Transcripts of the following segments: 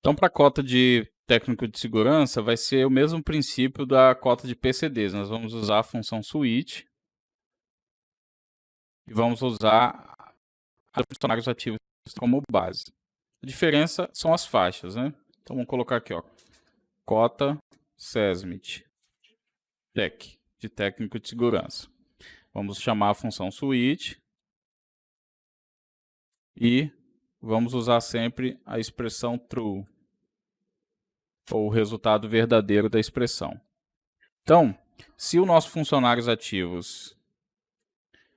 Então, para a cota de técnico de segurança, vai ser o mesmo princípio da cota de PCDs. Nós vamos usar a função switch e vamos usar os funcionários ativos como base. A diferença são as faixas, né? Então, vamos colocar aqui, ó, cota SESMIT Tech, de técnico de segurança. Vamos chamar a função switch e vamos usar sempre a expressão true, ou o resultado verdadeiro da expressão. Então, se o nosso funcionários ativos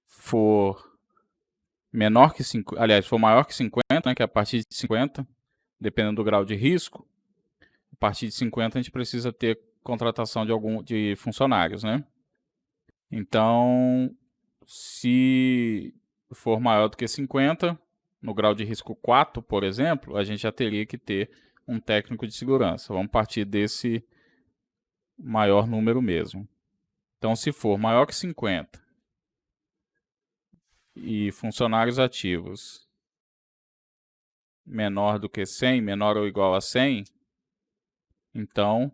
for menor que 50, aliás, for maior que 50, né, que é a partir de 50, dependendo do grau de risco, a partir de 50 a gente precisa ter contratação de funcionários, né? Então, se for maior do que 50, no grau de risco 4, por exemplo, a gente já teria que ter um técnico de segurança. Vamos partir desse maior número mesmo. Então, se for maior que 50 e funcionários ativos menor do que 100, menor ou igual a 100, então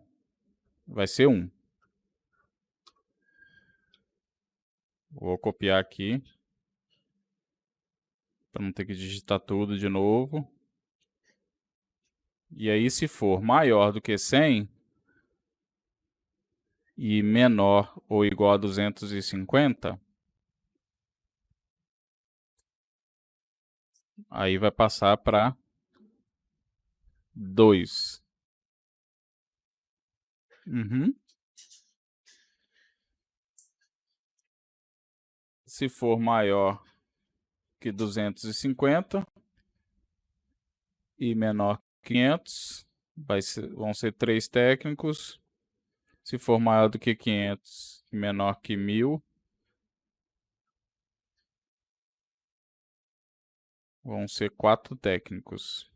vai ser 1. Vou copiar aqui para não ter que digitar tudo de novo. E aí, se for maior do que 100 e menor ou igual a 250, aí vai passar para 2. Se for maior que 250 e menor que 500, vão ser 3 técnicos. Se for maior do que 500 e menor que 1000, vão ser 4 técnicos.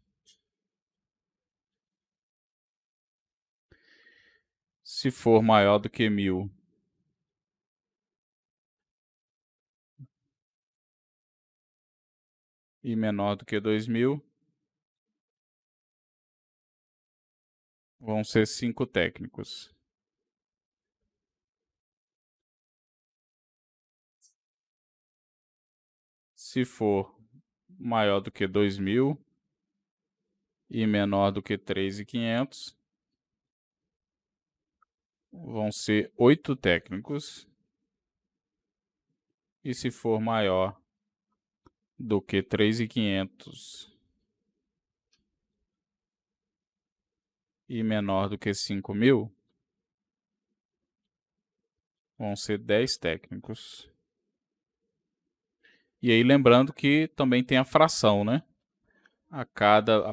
Se for maior do que 1000 e menor do que 2000, vão ser 5 técnicos. Se for maior do que 2000 e menor do que 3.500, vão ser 8 técnicos. E se for maior do que 3.500 e menor do que 5.000, vão ser 10 técnicos. E aí lembrando que também tem a fração, né? A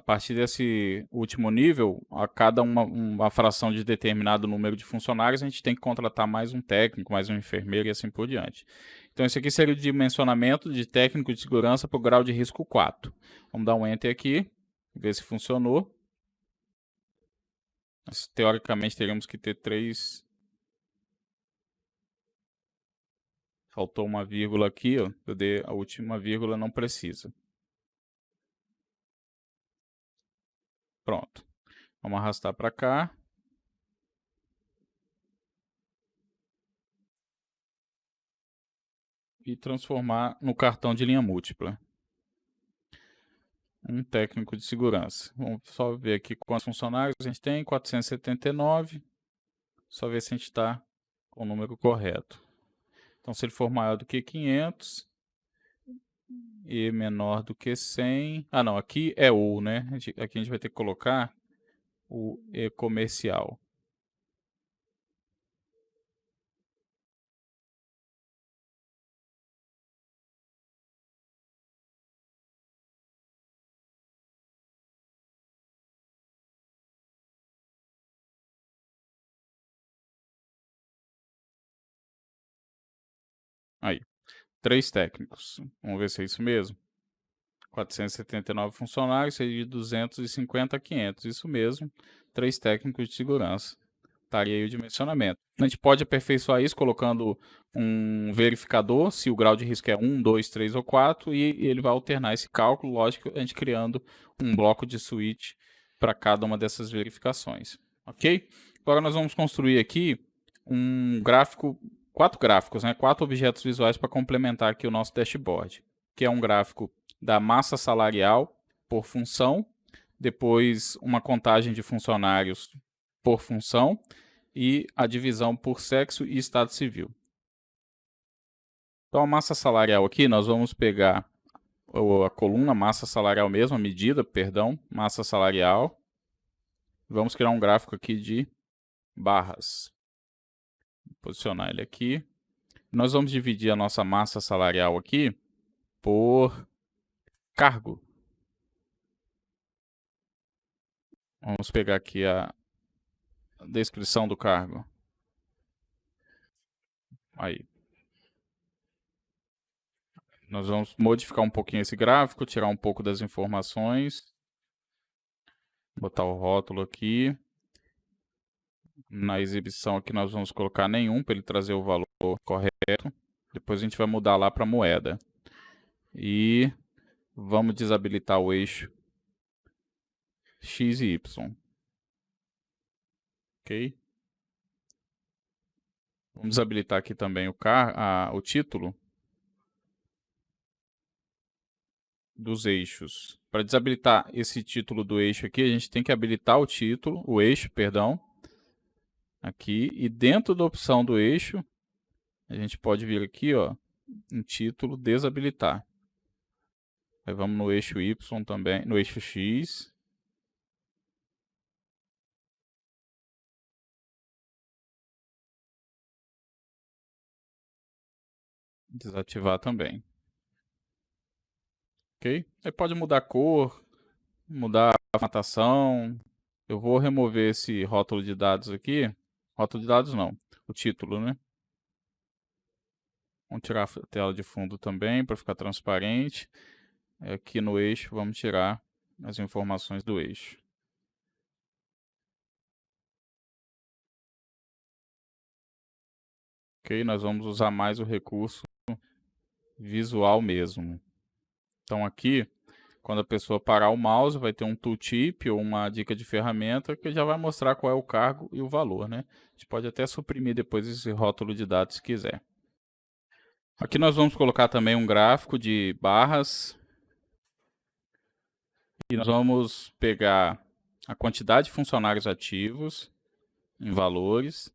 partir desse último nível, a cada uma fração de determinado número de funcionários, a gente tem que contratar mais um técnico, mais um enfermeiro e assim por diante. Então esse aqui seria o dimensionamento de técnico de segurança para o grau de risco 4. Vamos dar um Enter aqui, ver se funcionou. Mas, teoricamente teríamos que ter 3. Faltou uma vírgula aqui, ó. Eu dei a última vírgula, não precisa. Pronto. Vamos arrastar para cá. E transformar no cartão de linha múltipla. Um técnico de segurança. Vamos só ver aqui quantos funcionários a gente tem. 479. Só ver se a gente está com o número correto. Então, se ele for maior do que 500 e menor do que 100... Ah, não. Aqui é o, né? Aqui a gente vai ter que colocar o E comercial. Aí. 3 técnicos. Vamos ver se é isso mesmo. 479 funcionários, seria de 250 a 500. Isso mesmo. 3 técnicos de segurança. Estaria aí o dimensionamento. A gente pode aperfeiçoar isso colocando um verificador, se o grau de risco é 1, 2, 3 ou 4, e ele vai alternar esse cálculo, lógico, a gente criando um bloco de switch para cada uma dessas verificações, ok? Agora nós vamos construir aqui um gráfico, 4 gráficos, né? 4 objetos visuais para complementar aqui o nosso dashboard, que é um gráfico da massa salarial por função, depois uma contagem de funcionários por função e a divisão por sexo e estado civil. Então a massa salarial aqui, nós vamos pegar a coluna massa salarial mesmo, a medida, perdão, massa salarial. Vamos criar um gráfico aqui de barras. Vou posicionar ele aqui. Nós vamos dividir a nossa massa salarial aqui por cargo. Vamos pegar aqui a descrição do cargo. Aí. Nós vamos modificar um pouquinho esse gráfico, tirar um pouco das informações. Botar o rótulo aqui. Na exibição aqui nós vamos colocar nenhum, para ele trazer o valor correto. Depois a gente vai mudar lá para moeda. E vamos desabilitar o eixo X e Y. Ok? Vamos desabilitar aqui também o título dos eixos. Para desabilitar esse título do eixo aqui, a gente tem que habilitar o eixo, perdão, aqui. E dentro da opção do eixo, a gente pode vir aqui, ó, em título, desabilitar. Aí vamos no eixo Y também, no eixo X. Desativar também. Ok? Aí pode mudar a cor, mudar a formatação. Eu vou remover esse rótulo de dados aqui. Rótulo de dados não, o título, né? Vamos tirar a tela de fundo também para ficar transparente. Aqui no eixo vamos tirar as informações do eixo. Ok, nós vamos usar mais o recurso visual mesmo. Então aqui, quando a pessoa parar o mouse, vai ter um tooltip ou uma dica de ferramenta que já vai mostrar qual é o cargo e o valor, né? A gente pode até suprimir depois esse rótulo de dados se quiser. Aqui nós vamos colocar também um gráfico de barras. E nós vamos pegar a quantidade de funcionários ativos em valores.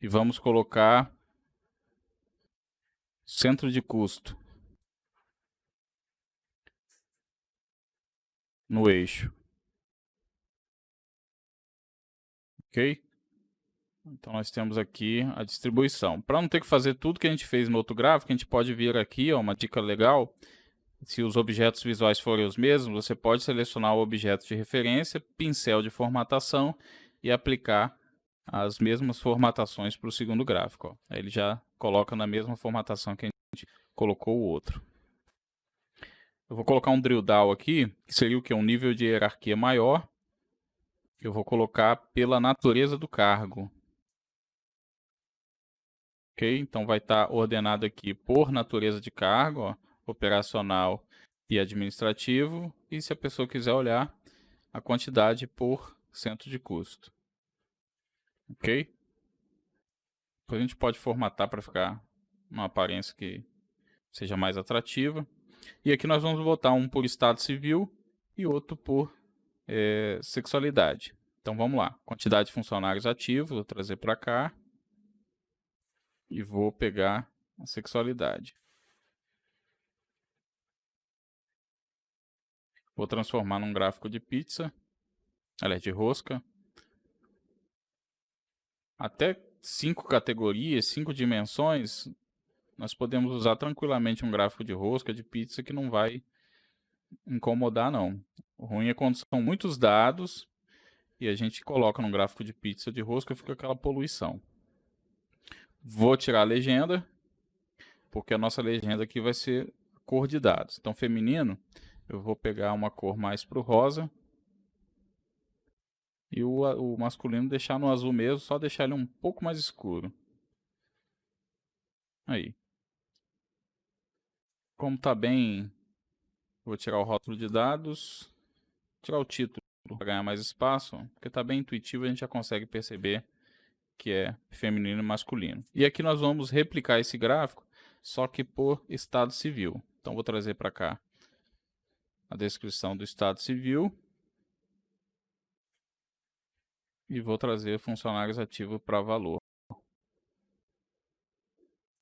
E vamos colocar centro de custo no eixo. Ok? Então nós temos aqui a distribuição. Para não ter que fazer tudo que a gente fez no outro gráfico, a gente pode vir aqui, ó, uma dica legal. Se os objetos visuais forem os mesmos, você pode selecionar o objeto de referência, pincel de formatação e aplicar as mesmas formatações para o segundo gráfico. Ó. Aí ele já coloca na mesma formatação que a gente colocou o outro. Eu vou colocar um drill down aqui, que seria o que? Um nível de hierarquia maior. Eu vou colocar pela natureza do cargo. Ok? Então vai estar ordenado aqui por natureza de cargo, ó, operacional e administrativo. E se a pessoa quiser olhar, a quantidade por centro de custo. Ok? Depois a gente pode formatar para ficar uma aparência que seja mais atrativa. E aqui nós vamos botar um por estado civil e outro por sexualidade. Então vamos lá, quantidade de funcionários ativos, vou trazer para cá e vou pegar a sexualidade. Vou transformar num gráfico de pizza, aliás, de rosca. Até 5 categorias, 5 dimensões, nós podemos usar tranquilamente um gráfico de rosca, de pizza, que não vai incomodar não. O ruim é quando são muitos dados e a gente coloca num gráfico de pizza de rosca, fica aquela poluição. Vou tirar a legenda, porque a nossa legenda aqui vai ser cor de dados. Então, feminino, eu vou pegar uma cor mais pro rosa. E o masculino deixar no azul mesmo, só deixar ele um pouco mais escuro. Aí. Como tá bem, vou tirar o rótulo de dados, tirar o título para ganhar mais espaço, porque está bem intuitivo, a gente já consegue perceber que é feminino e masculino. E aqui nós vamos replicar esse gráfico, só que por estado civil. Então vou trazer para cá a descrição do estado civil e vou trazer funcionários ativos para valor.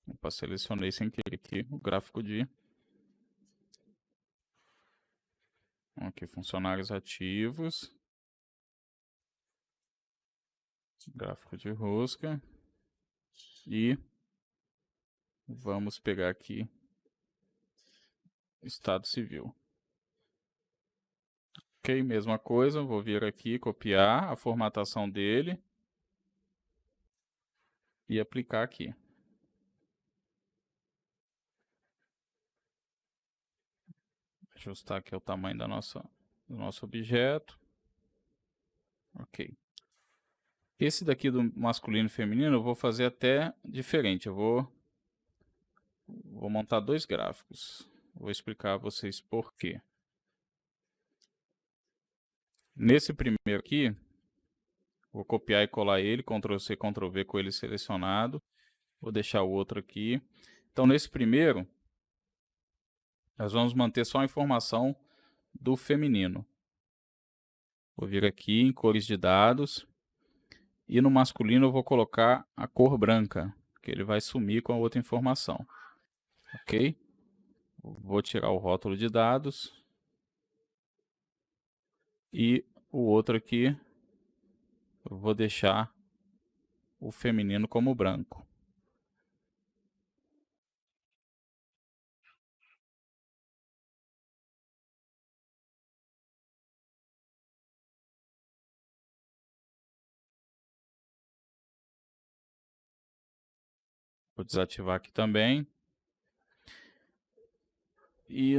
Opa, selecionei sem querer aqui o gráfico de... Aqui, funcionários ativos. Gráfico de rosca. E vamos pegar aqui estado civil. Ok, mesma coisa, vou vir aqui, copiar a formatação dele e aplicar aqui. Ajustar aqui o tamanho do nosso objeto. Ok. Esse daqui do masculino e feminino eu vou fazer até diferente. Eu vou montar dois gráficos. Vou explicar a vocês por quê. Nesse primeiro aqui, vou copiar e colar ele, Ctrl+C, Ctrl+V com ele selecionado. Vou deixar o outro aqui. Então, nesse primeiro, nós vamos manter só a informação do feminino. Vou vir aqui em cores de dados. E no masculino eu vou colocar a cor branca, que ele vai sumir com a outra informação. Ok? Vou tirar o rótulo de dados. E o outro aqui, eu vou deixar o feminino como branco. Vou desativar aqui também. E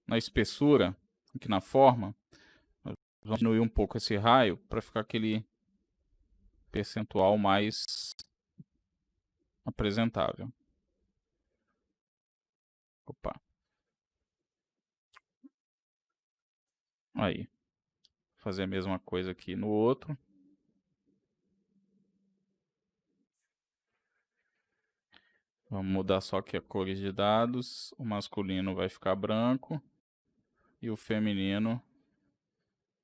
na espessura, aqui na forma, vamos diminuir um pouco esse raio para ficar aquele percentual mais apresentável. Opa. Aí. Fazer a mesma coisa aqui no outro. Vamos mudar só aqui a cores de dados. O masculino vai ficar branco e o feminino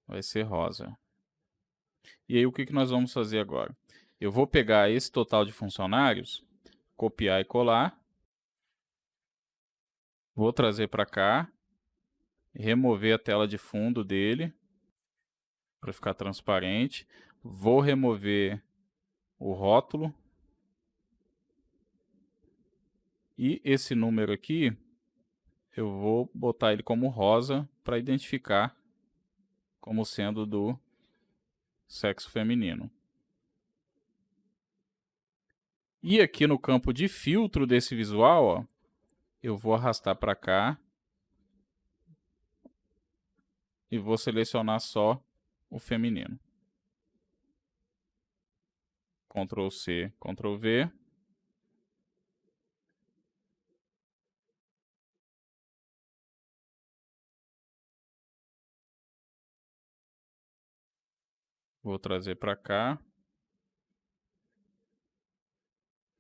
vai ser rosa. E aí o que nós vamos fazer agora? Eu vou pegar esse total de funcionários, copiar e colar. Vou trazer para cá, remover a tela de fundo dele para ficar transparente. Vou remover o rótulo. E esse número aqui, eu vou botar ele como rosa para identificar como sendo do sexo feminino. E aqui no campo de filtro desse visual, ó, eu vou arrastar para cá e vou selecionar só o feminino. Ctrl+C, Ctrl+V. Vou trazer para cá.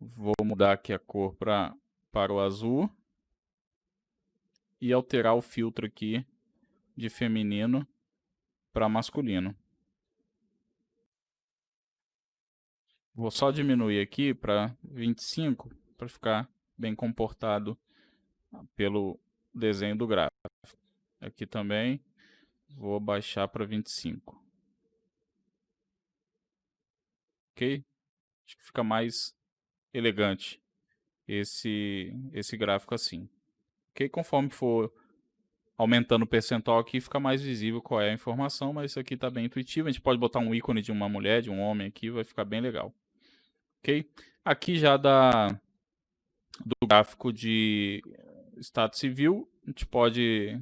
Vou mudar aqui a cor para o azul. E alterar o filtro aqui de feminino para masculino. Vou só diminuir aqui para 25, para ficar bem comportado pelo desenho do gráfico. Aqui também vou baixar para 25. Ok? Acho que fica mais elegante esse gráfico assim. Ok? Conforme for aumentando o percentual aqui, fica mais visível qual é a informação, mas isso aqui está bem intuitivo. A gente pode botar um ícone de uma mulher, de um homem aqui, vai ficar bem legal. Ok? Aqui já do gráfico de estado civil, a gente pode...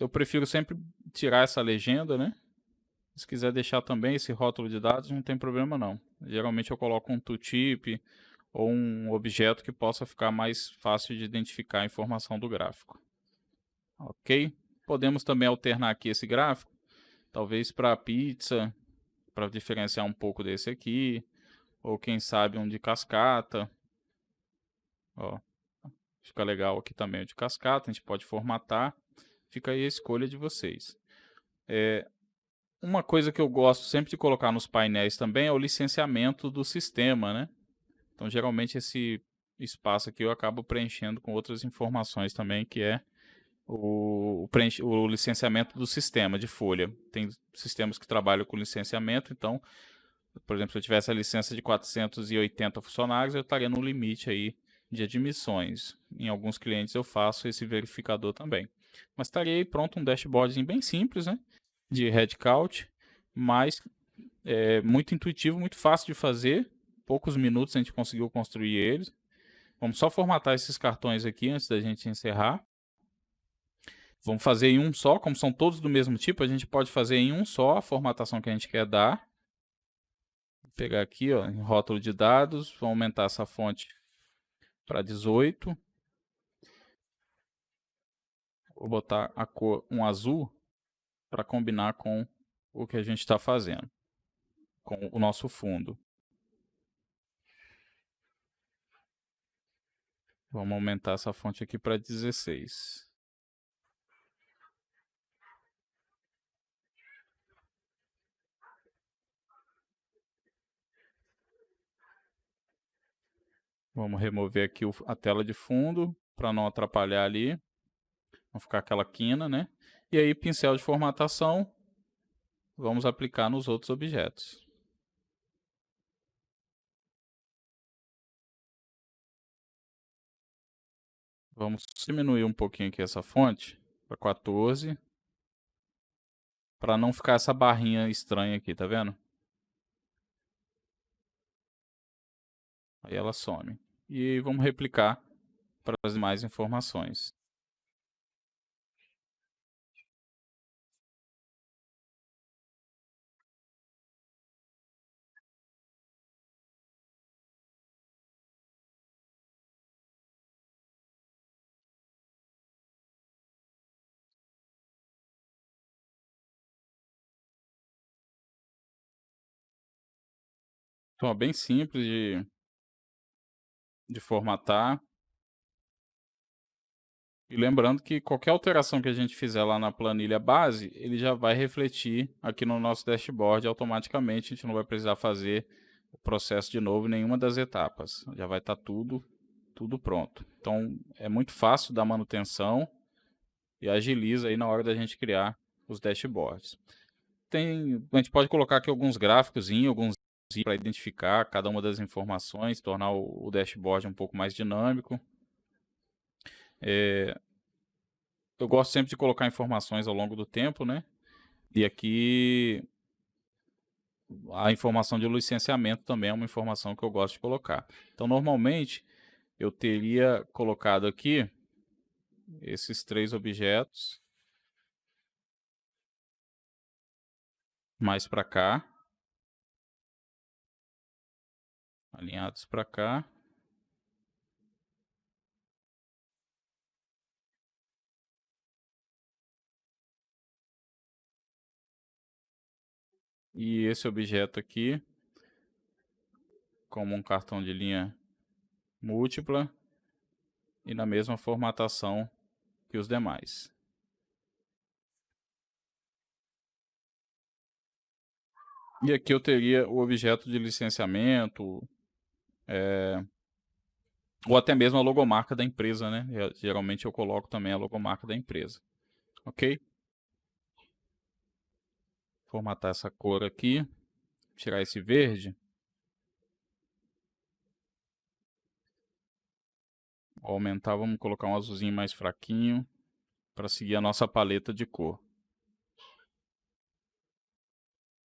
Eu prefiro sempre tirar essa legenda, né? Se quiser deixar também esse rótulo de dados, não tem problema não. Geralmente eu coloco um tooltip ou um objeto que possa ficar mais fácil de identificar a informação do gráfico. Ok? Podemos também alternar aqui esse gráfico, talvez para pizza, para diferenciar um pouco desse aqui, ou quem sabe um de cascata. Ó, fica legal aqui também o de cascata, a gente pode formatar, fica aí a escolha de vocês. Uma coisa que eu gosto sempre de colocar nos painéis também é o licenciamento do sistema, né? Então, geralmente esse espaço aqui eu acabo preenchendo com outras informações também, que é o licenciamento do sistema de folha. Tem sistemas que trabalham com licenciamento, então, por exemplo, se eu tivesse a licença de 480 funcionários, eu estaria no limite aí de admissões. Em alguns clientes eu faço esse verificador também. Mas estaria aí pronto um dashboardzinho bem simples, né? De headcount, mas muito intuitivo, muito fácil de fazer. Poucos minutos a gente conseguiu construir eles. Vamos só formatar esses cartões aqui antes da gente encerrar. Vamos fazer em um só, como são todos do mesmo tipo, a gente pode fazer em um só a formatação que a gente quer dar. Vou pegar aqui, ó, em rótulo de dados, vou aumentar essa fonte para 18. Vou botar a cor um azul para combinar com o que a gente está fazendo, com o nosso fundo. Vamos aumentar essa fonte aqui para 16. Vamos remover aqui a tela de fundo para não atrapalhar ali. Vamos ficar aquela quina, né? E aí, pincel de formatação, vamos aplicar nos outros objetos. Vamos diminuir um pouquinho aqui essa fonte para 14, para não ficar essa barrinha estranha aqui, tá vendo? Aí ela some. E vamos replicar para as demais informações. Então, é bem simples de formatar. E lembrando que qualquer alteração que a gente fizer lá na planilha base, ele já vai refletir aqui no nosso dashboard automaticamente. A gente não vai precisar fazer o processo de novo em nenhuma das etapas. Já vai estar tudo pronto. Então, é muito fácil da manutenção e agiliza aí na hora da gente criar os dashboards. A gente pode colocar aqui alguns gráficos, alguns para identificar cada uma das informações, tornar o dashboard um pouco mais dinâmico. Eu gosto sempre de colocar informações ao longo do tempo, né? E aqui a informação de licenciamento também é uma informação que eu gosto de colocar. Então, normalmente, eu teria colocado aqui esses 3 objetos mais para cá, alinhados para cá. E esse objeto aqui, como um cartão de linha múltipla e na mesma formatação que os demais. E aqui eu teria o objeto de licenciamento, ou até mesmo a logomarca da empresa, né? Geralmente eu coloco também a logomarca da empresa. Ok? Formatar essa cor aqui, tirar esse verde. Vou aumentar, vamos colocar um azulzinho mais fraquinho para seguir a nossa paleta de cor.